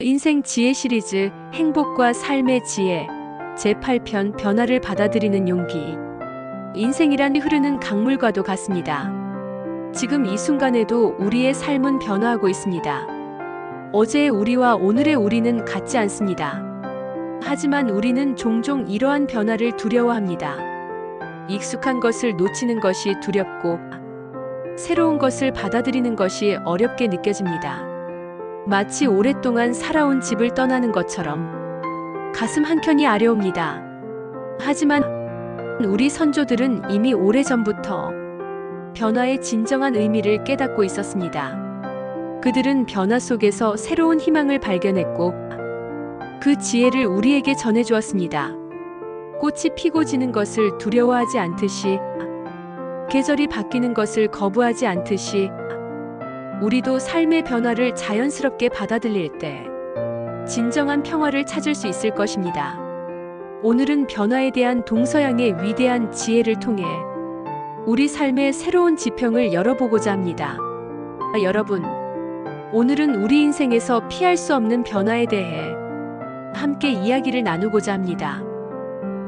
인생 지혜 시리즈 행복과 삶의 지혜 제8편 변화를 받아들이는 용기. 인생이란 흐르는 강물과도 같습니다. 지금 이 순간에도 우리의 삶은 변화하고 있습니다. 어제의 우리와 오늘의 우리는 같지 않습니다. 하지만 우리는 종종 이러한 변화를 두려워합니다. 익숙한 것을 놓치는 것이 두렵고 새로운 것을 받아들이는 것이 어렵게 느껴집니다. 마치 오랫동안 살아온 집을 떠나는 것처럼 가슴 한켠이 아려옵니다. 하지만 우리 선조들은 이미 오래전부터 변화의 진정한 의미를 깨닫고 있었습니다. 그들은 변화 속에서 새로운 희망을 발견했고 그 지혜를 우리에게 전해주었습니다. 꽃이 피고 지는 것을 두려워하지 않듯이, 계절이 바뀌는 것을 거부하지 않듯이 우리도 삶의 변화를 자연스럽게 받아들일 때 진정한 평화를 찾을 수 있을 것입니다. 오늘은 변화에 대한 동서양의 위대한 지혜를 통해 우리 삶의 새로운 지평을 열어보고자 합니다. 여러분, 오늘은 우리 인생에서 피할 수 없는 변화에 대해 함께 이야기를 나누고자 합니다.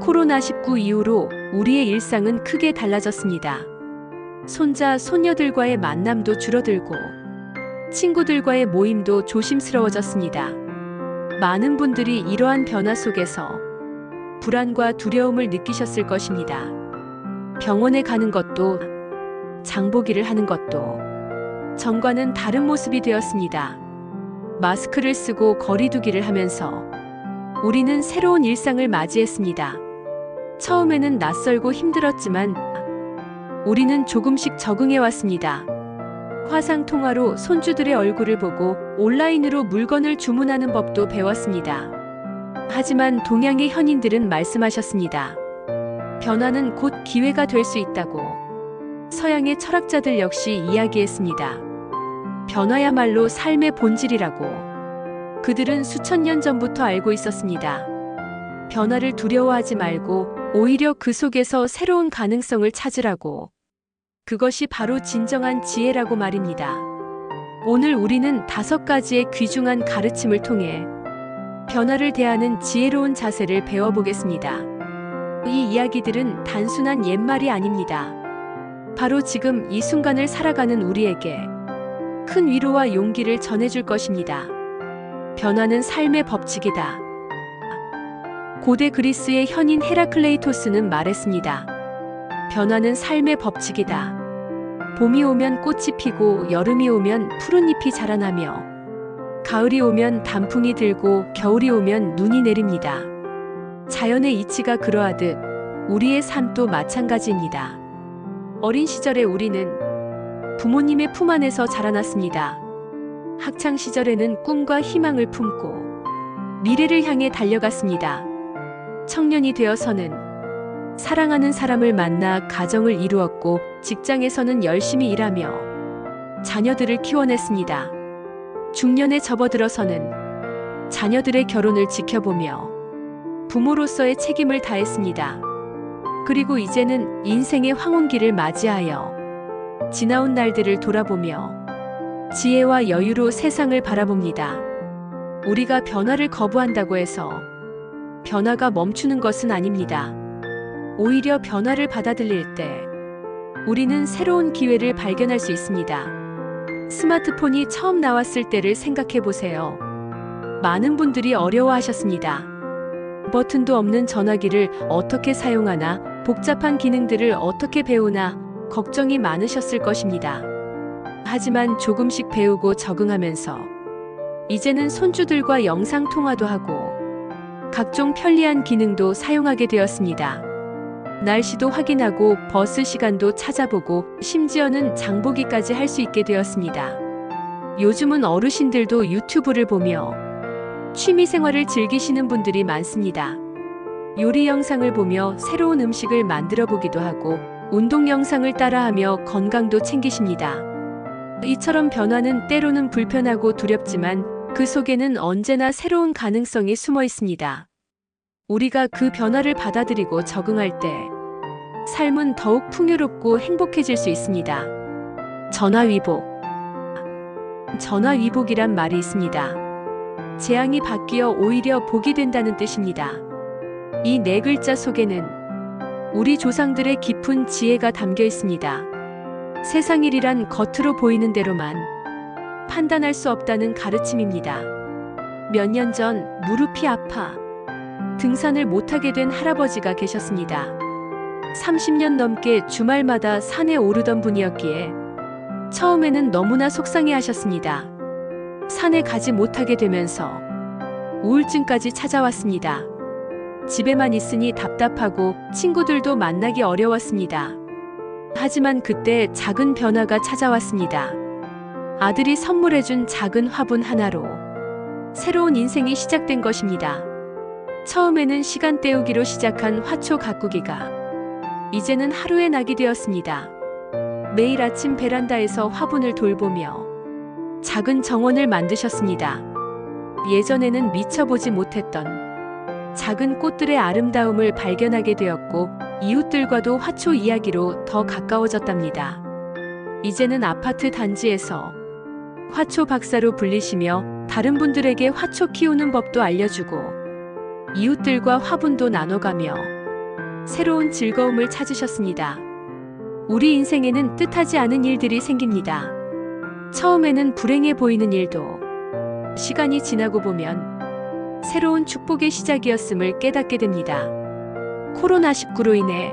코로나19 이후로 우리의 일상은 크게 달라졌습니다. 손자, 손녀들과의 만남도 줄어들고 친구들과의 모임도 조심스러워졌습니다. 많은 분들이 이러한 변화 속에서 불안과 두려움을 느끼셨을 것입니다. 병원에 가는 것도, 장보기를 하는 것도 전과는 다른 모습이 되었습니다. 마스크를 쓰고 거리 두기를 하면서 우리는 새로운 일상을 맞이했습니다. 처음에는 낯설고 힘들었지만 우리는 조금씩 적응해 왔습니다. 화상통화로 손주들의 얼굴을 보고 온라인으로 물건을 주문하는 법도 배웠습니다. 하지만 동양의 현인들은 말씀하셨습니다. 변화는 곧 기회가 될 수 있다고. 서양의 철학자들 역시 이야기했습니다. 변화야말로 삶의 본질이라고. 그들은 수천 년 전부터 알고 있었습니다. 변화를 두려워하지 말고 오히려 그 속에서 새로운 가능성을 찾으라고. 그것이 바로 진정한 지혜라고 말입니다. 오늘 우리는 5가지의 귀중한 가르침을 통해 변화를 대하는 지혜로운 자세를 배워보겠습니다. 이 이야기들은 단순한 옛말이 아닙니다. 바로 지금 이 순간을 살아가는 우리에게 큰 위로와 용기를 전해줄 것입니다. 변화는 삶의 법칙이다. 고대 그리스의 현인 헤라클레이토스는 말했습니다. 변화는 삶의 법칙이다. 봄이 오면 꽃이 피고 여름이 오면 푸른 잎이 자라나며 가을이 오면 단풍이 들고 겨울이 오면 눈이 내립니다. 자연의 이치가 그러하듯 우리의 삶도 마찬가지입니다. 어린 시절에 우리는 부모님의 품 안에서 자라났습니다. 학창 시절에는 꿈과 희망을 품고 미래를 향해 달려갔습니다. 청년이 되어서는 사랑하는 사람을 만나 가정을 이루었고 직장에서는 열심히 일하며 자녀들을 키워냈습니다. 중년에 접어들어서는 자녀들의 결혼을 지켜보며 부모로서의 책임을 다했습니다. 그리고 이제는 인생의 황혼기를 맞이하여 지나온 날들을 돌아보며 지혜와 여유로 세상을 바라봅니다. 우리가 변화를 거부한다고 해서 변화가 멈추는 것은 아닙니다. 오히려 변화를 받아들일 때 우리는 새로운 기회를 발견할 수 있습니다. 스마트폰이 처음 나왔을 때를 생각해 보세요. 많은 분들이 어려워하셨습니다. 버튼도 없는 전화기를 어떻게 사용하나, 복잡한 기능들을 어떻게 배우나 걱정이 많으셨을 것입니다. 하지만 조금씩 배우고 적응하면서 이제는 손주들과 영상통화도 하고 각종 편리한 기능도 사용하게 되었습니다. 날씨도 확인하고 버스 시간도 찾아보고 심지어는 장보기까지 할 수 있게 되었습니다. 요즘은 어르신들도 유튜브를 보며 취미생활을 즐기시는 분들이 많습니다. 요리 영상을 보며 새로운 음식을 만들어 보기도 하고 운동 영상을 따라하며 건강도 챙기십니다. 이처럼 변화는 때로는 불편하고 두렵지만 그 속에는 언제나 새로운 가능성이 숨어 있습니다. 우리가 그 변화를 받아들이고 적응할 때 삶은 더욱 풍요롭고 행복해질 수 있습니다. 전화위복. 전화위복이란 말이 있습니다. 재앙이 바뀌어 오히려 복이 된다는 뜻입니다. 이 네 글자 속에는 우리 조상들의 깊은 지혜가 담겨 있습니다. 세상 일이란 겉으로 보이는 대로만 판단할 수 없다는 가르침입니다. 몇 년 전 무릎이 아파 등산을 못하게 된 할아버지가 계셨습니다. 30년 넘게 주말마다 산에 오르던 분이었기에 처음에는 너무나 속상해 하셨습니다. 산에 가지 못하게 되면서 우울증까지 찾아왔습니다. 집에만 있으니 답답하고 친구들도 만나기 어려웠습니다. 하지만 그때 작은 변화가 찾아왔습니다. 아들이 선물해준 작은 화분 하나로 새로운 인생이 시작된 것입니다. 처음에는 시간 때우기로 시작한 화초 가꾸기가 이제는 하루의 낙이 되었습니다. 매일 아침 베란다에서 화분을 돌보며 작은 정원을 만드셨습니다. 예전에는 미쳐보지 못했던 작은 꽃들의 아름다움을 발견하게 되었고 이웃들과도 화초 이야기로 더 가까워졌답니다. 이제는 아파트 단지에서 화초 박사로 불리시며 다른 분들에게 화초 키우는 법도 알려주고 이웃들과 화분도 나눠가며 새로운 즐거움을 찾으셨습니다. 우리 인생에는 뜻하지 않은 일들이 생깁니다. 처음에는 불행해 보이는 일도 시간이 지나고 보면 새로운 축복의 시작이었음을 깨닫게 됩니다. 코로나19로 인해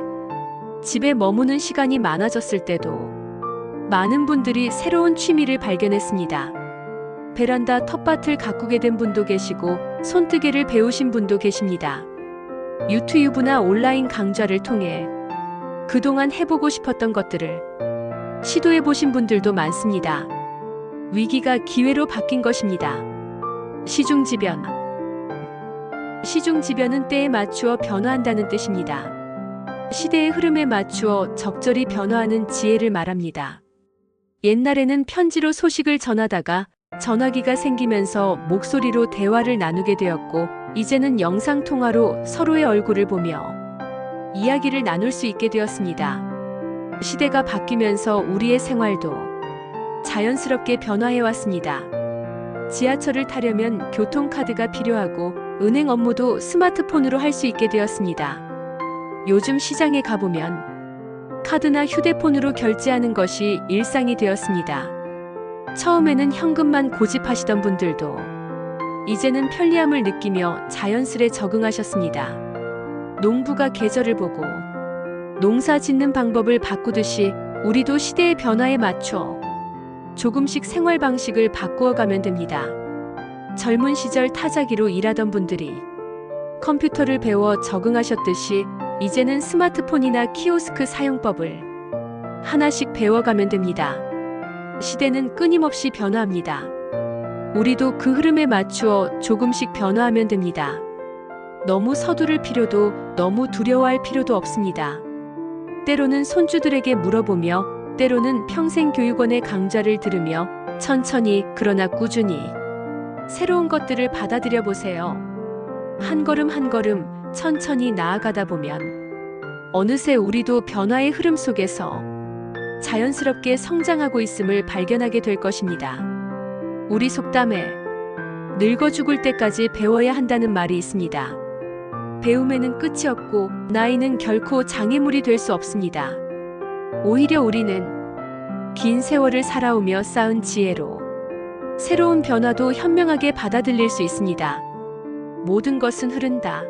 집에 머무는 시간이 많아졌을 때도 많은 분들이 새로운 취미를 발견했습니다. 베란다 텃밭을 가꾸게 된 분도 계시고 손뜨개를 배우신 분도 계십니다. 유튜브나 온라인 강좌를 통해 그동안 해보고 싶었던 것들을 시도해보신 분들도 많습니다. 위기가 기회로 바뀐 것입니다. 시중지변. 시중지변은 때에 맞추어 변화한다는 뜻입니다. 시대의 흐름에 맞추어 적절히 변화하는 지혜를 말합니다. 옛날에는 편지로 소식을 전하다가 전화기가 생기면서 목소리로 대화를 나누게 되었고 이제는 영상통화로 서로의 얼굴을 보며 이야기를 나눌 수 있게 되었습니다. 시대가 바뀌면서 우리의 생활도 자연스럽게 변화해왔습니다. 지하철을 타려면 교통카드가 필요하고 은행 업무도 스마트폰으로 할 수 있게 되었습니다. 요즘 시장에 가보면 카드나 휴대폰으로 결제하는 것이 일상이 되었습니다. 처음에는 현금만 고집하시던 분들도 이제는 편리함을 느끼며 자연스레 적응하셨습니다. 농부가 계절을 보고 농사 짓는 방법을 바꾸듯이 우리도 시대의 변화에 맞춰 조금씩 생활 방식을 바꾸어가면 됩니다. 젊은 시절 타자기로 일하던 분들이 컴퓨터를 배워 적응하셨듯이 이제는 스마트폰이나 키오스크 사용법을 하나씩 배워가면 됩니다. 시대는 끊임없이 변화합니다. 우리도 그 흐름에 맞추어 조금씩 변화하면 됩니다. 너무 서두를 필요도 너무 두려워할 필요도 없습니다. 때로는 손주들에게 물어보며 때로는 평생교육원의 강좌를 들으며 천천히 그러나 꾸준히 새로운 것들을 받아들여 보세요. 한 걸음 한 걸음 천천히 나아가다 보면 어느새 우리도 변화의 흐름 속에서 자연스럽게 성장하고 있음을 발견하게 될 것입니다. 우리 속담에 늙어 죽을 때까지 배워야 한다는 말이 있습니다. 배움에는 끝이 없고 나이는 결코 장애물이 될 수 없습니다. 오히려 우리는 긴 세월을 살아오며 쌓은 지혜로 새로운 변화도 현명하게 받아들일 수 있습니다. 모든 것은 흐른다.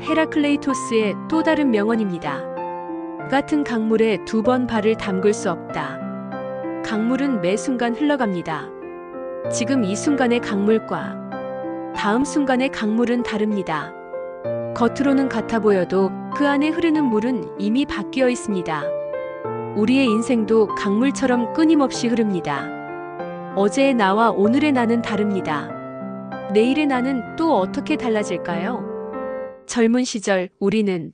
헤라클레이토스의 또 다른 명언입니다. 같은 강물에 두 번 발을 담글 수 없다. 강물은 매 순간 흘러갑니다. 지금 이 순간의 강물과 다음 순간의 강물은 다릅니다. 겉으로는 같아 보여도 그 안에 흐르는 물은 이미 바뀌어 있습니다. 우리의 인생도 강물처럼 끊임없이 흐릅니다. 어제의 나와 오늘의 나는 다릅니다. 내일의 나는 또 어떻게 달라질까요? 젊은 시절 우리는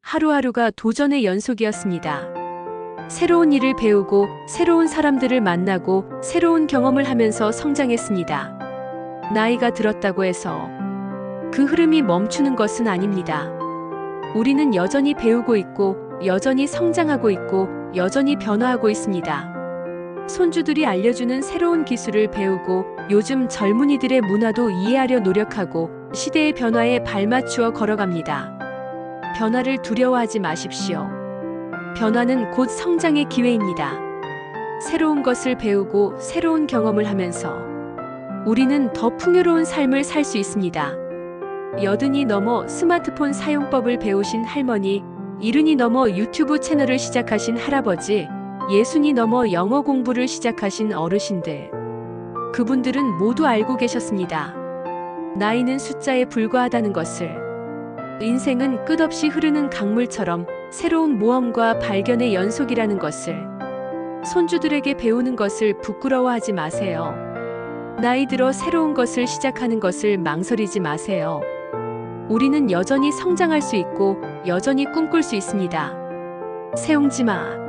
하루하루가 도전의 연속이었습니다. 새로운 일을 배우고 새로운 사람들을 만나고 새로운 경험을 하면서 성장했습니다. 나이가 들었다고 해서 그 흐름이 멈추는 것은 아닙니다. 우리는 여전히 배우고 있고 여전히 성장하고 있고 여전히 변화하고 있습니다. 손주들이 알려주는 새로운 기술을 배우고 요즘 젊은이들의 문화도 이해하려 노력하고 시대의 변화에 발맞추어 걸어갑니다. 변화를 두려워하지 마십시오. 변화는 곧 성장의 기회입니다. 새로운 것을 배우고 새로운 경험을 하면서 우리는 더 풍요로운 삶을 살 수 있습니다. 80이 넘어 스마트폰 사용법을 배우신 할머니, 70이 넘어 유튜브 채널을 시작하신 할아버지, 60이 넘어 영어 공부를 시작하신 어르신들. 그분들은 모두 알고 계셨습니다. 나이는 숫자에 불과하다는 것을. 인생은 끝없이 흐르는 강물처럼 새로운 모험과 발견의 연속이라는 것을. 손주들에게 배우는 것을 부끄러워하지 마세요. 나이 들어 새로운 것을 시작하는 것을 망설이지 마세요. 우리는 여전히 성장할 수 있고 여전히 꿈꿀 수 있습니다. 세옹지마.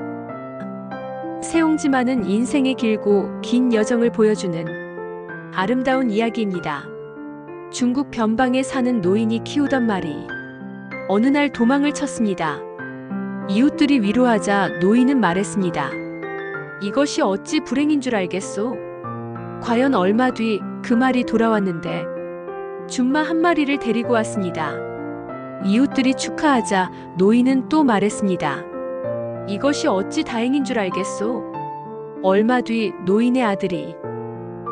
세옹지마는 인생의 길고 긴 여정을 보여주는 아름다운 이야기입니다. 중국 변방에 사는 노인이 키우던 말이 어느 날 도망을 쳤습니다. 이웃들이 위로하자 노인은 말했습니다. 이것이 어찌 불행인 줄 알겠소? 과연 얼마 뒤 그 말이 돌아왔는데 준마 한 마리를 데리고 왔습니다. 이웃들이 축하하자 노인은 또 말했습니다. 이것이 어찌 다행인 줄 알겠소? 얼마 뒤 노인의 아들이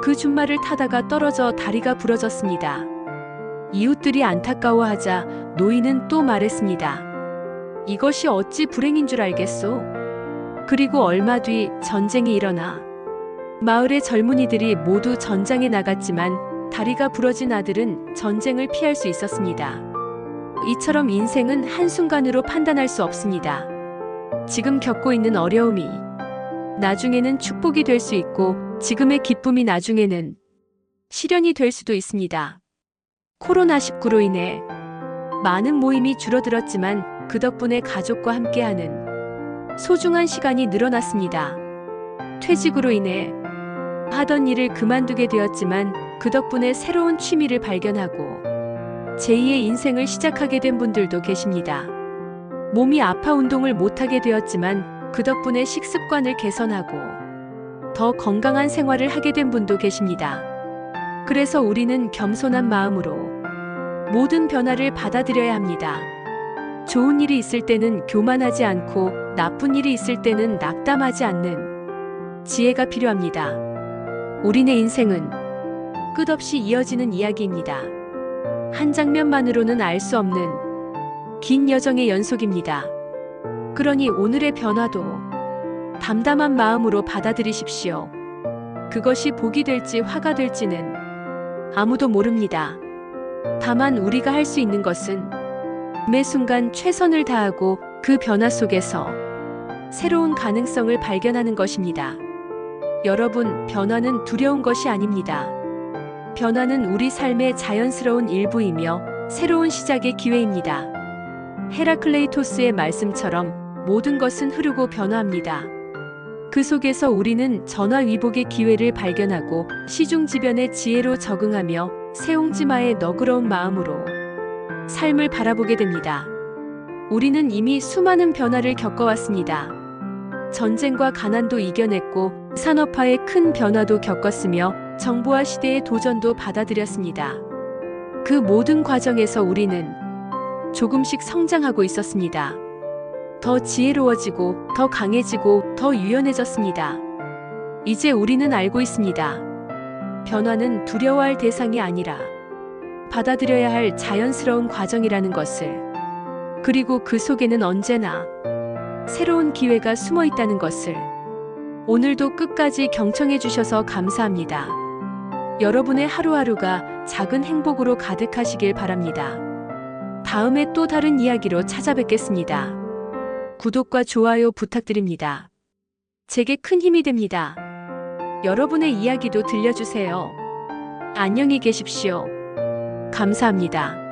그 준마를 타다가 떨어져 다리가 부러졌습니다. 이웃들이 안타까워하자 노인은 또 말했습니다. 이것이 어찌 불행인 줄 알겠소? 그리고 얼마 뒤 전쟁이 일어나 마을의 젊은이들이 모두 전장에 나갔지만 다리가 부러진 아들은 전쟁을 피할 수 있었습니다. 이처럼 인생은 한순간으로 판단할 수 없습니다. 지금 겪고 있는 어려움이 나중에는 축복이 될 수 있고 지금의 기쁨이 나중에는 시련이 될 수도 있습니다. 코로나19로 인해 많은 모임이 줄어들었지만 그 덕분에 가족과 함께하는 소중한 시간이 늘어났습니다. 퇴직으로 인해 하던 일을 그만두게 되었지만 그 덕분에 새로운 취미를 발견하고 제2의 인생을 시작하게 된 분들도 계십니다. 몸이 아파 운동을 못하게 되었지만 그 덕분에 식습관을 개선하고 더 건강한 생활을 하게 된 분도 계십니다. 그래서 우리는 겸손한 마음으로 모든 변화를 받아들여야 합니다. 좋은 일이 있을 때는 교만하지 않고 나쁜 일이 있을 때는 낙담하지 않는 지혜가 필요합니다. 우리네 인생은 끝없이 이어지는 이야기입니다. 한 장면만으로는 알 수 없는 긴 여정의 연속입니다. 그러니 오늘의 변화도 담담한 마음으로 받아들이십시오. 그것이 복이 될지 화가 될지는 아무도 모릅니다. 다만 우리가 할 수 있는 것은 매 순간 최선을 다하고 그 변화 속에서 새로운 가능성을 발견하는 것입니다. 여러분, 변화는 두려운 것이 아닙니다. 변화는 우리 삶의 자연스러운 일부이며 새로운 시작의 기회입니다. 헤라클레이토스의 말씀처럼 모든 것은 흐르고 변화합니다. 그 속에서 우리는 전화위복의 기회를 발견하고 시중지변의 지혜로 적응하며 세옹지마의 너그러운 마음으로 삶을 바라보게 됩니다. 우리는 이미 수많은 변화를 겪어왔습니다. 전쟁과 가난도 이겨냈고 산업화의 큰 변화도 겪었으며 정보화 시대의 도전도 받아들였습니다. 그 모든 과정에서 우리는 조금씩 성장하고 있었습니다. 더 지혜로워지고 더 강해지고 더 유연해졌습니다. 이제 우리는 알고 있습니다. 변화는 두려워할 대상이 아니라 받아들여야 할 자연스러운 과정이라는 것을. 그리고 그 속에는 언제나 새로운 기회가 숨어 있다는 것을. 오늘도 끝까지 경청해 주셔서 감사합니다. 여러분의 하루하루가 작은 행복으로 가득하시길 바랍니다. 다음에 또 다른 이야기로 찾아뵙겠습니다. 구독과 좋아요 부탁드립니다. 제게 큰 힘이 됩니다. 여러분의 이야기도 들려주세요. 안녕히 계십시오. 감사합니다.